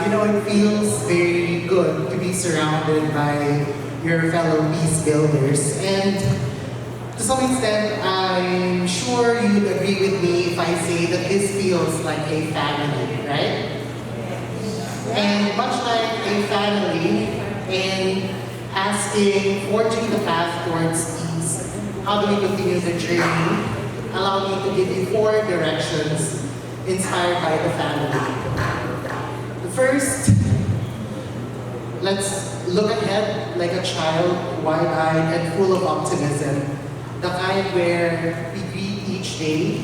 It feels very good to be surrounded by your fellow peace builders. And to some extent, I'm sure you'd agree with me if I say that this feels like a family, right? And much like a family, in forging the path towards peace, how do we continue the journey? Allow me to give you 4 directions inspired by the family. The first, let's look ahead like a child, wide-eyed and full of optimism, the kind where we greet each day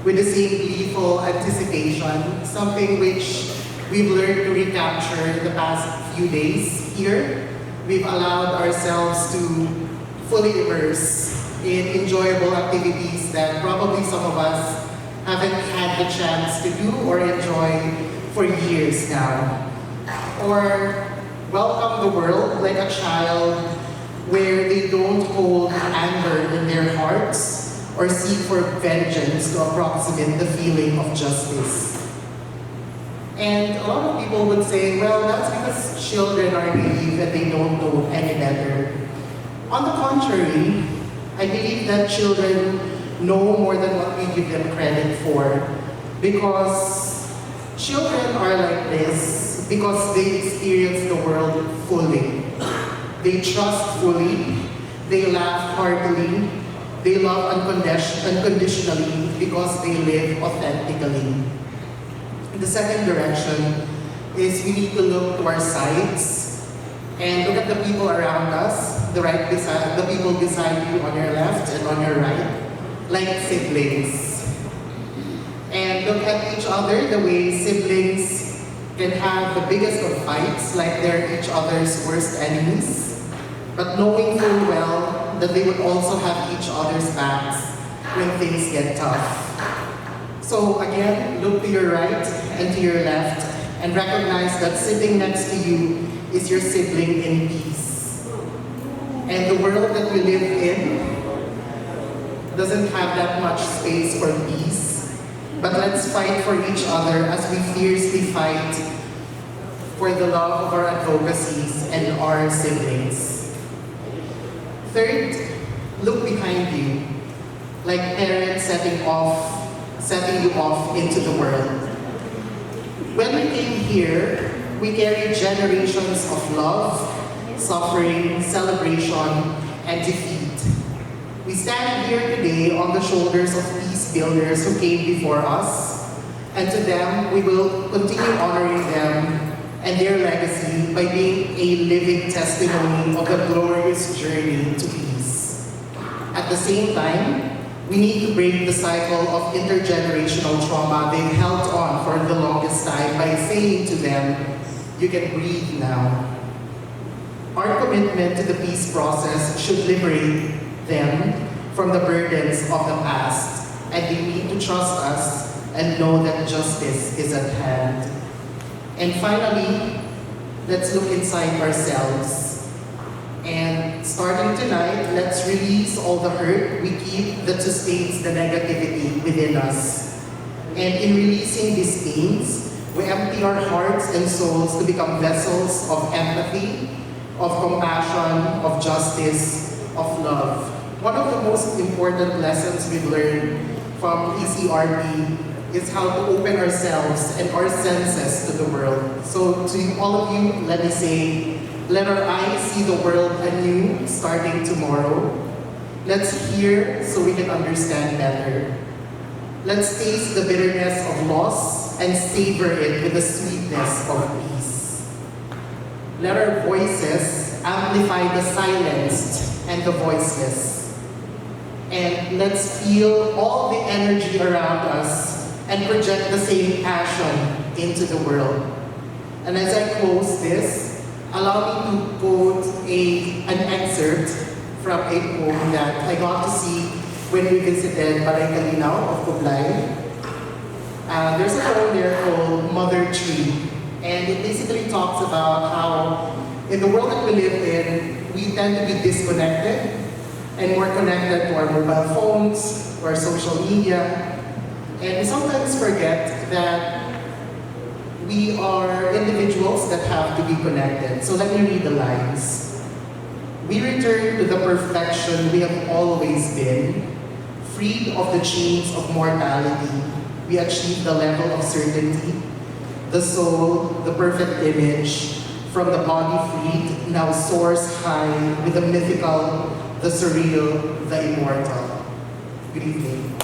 with the same gleeful anticipation, something which we've learned to recapture in the past few days here. We've allowed ourselves to fully immerse in enjoyable activities that probably some of us haven't had the chance to do or enjoy for years now. Or welcome the world like a child where they don't hold anger in their hearts or seek for vengeance to approximate the feeling of justice. And a lot of people would say, well, that's because children are naive and they don't know any better. On the contrary, I believe that children know more than what we give them credit for, because children are like this because they experience the world fully. They trust fully, they laugh heartily, they love unconditionally because they live authentically. The second direction is we need to look to our sides and look at the people around us, the people beside you on your left and on your right, like siblings. And look at each other the way siblings can have the biggest of fights, like they're each other's worst enemies, but knowing full well that they would also have each other's backs when things get tough. So again, look to your right and to your left and recognize that sitting next to you is your sibling in peace. And the world that we live in doesn't have that much space for peace, but let's fight for each other as we fiercely fight for the love of our advocacies and our siblings. Third, look behind you, like parents setting you off into the world. When we came here, we carried generations of love, suffering, celebration, and defeat. We stand here today on the shoulders of peace builders who came before us, and to them, we will continue honoring them and their legacy by being a living testimony of the glorious journey to peace. At the same time, we need to break the cycle of intergenerational trauma they've held on for the longest time by saying to them, you can breathe now. Our commitment to the peace process should liberate them from the burdens of the past, and they need to trust us and know that justice is at hand. And finally, let's look inside ourselves. And starting tonight, let's release all the hurt we keep that sustains the negativity within us. And in releasing these pains, we empty our hearts and souls to become vessels of empathy, of compassion, of justice, of love. One of the most important lessons we've learned from ECRP is how to open ourselves and our senses to the world. So to all of you, let me say, let our eyes see the world anew starting tomorrow. Let's hear so we can understand better. Let's taste the bitterness of loss and savor it with the sweetness of peace. Let our voices amplify the silenced and the voiceless. And let's feel all the energy around us and project the same passion into the world. And as I close this, allow me to quote an excerpt from a poem that I got to see when we visited Balay Kalinaw of Kublai. There's a poem there called Mother Tree, and it basically talks about how in the world that we live in, we tend to be disconnected and more connected to our mobile phones, to our social media, and we sometimes forget that we we are individuals that have to be connected. So let me read the lines. We return to the perfection we have always been, freed of the chains of mortality. We achieve the level of certainty. The soul, the perfect image, from the body freed, now soars high with the mythical, the surreal, the immortal. Good evening.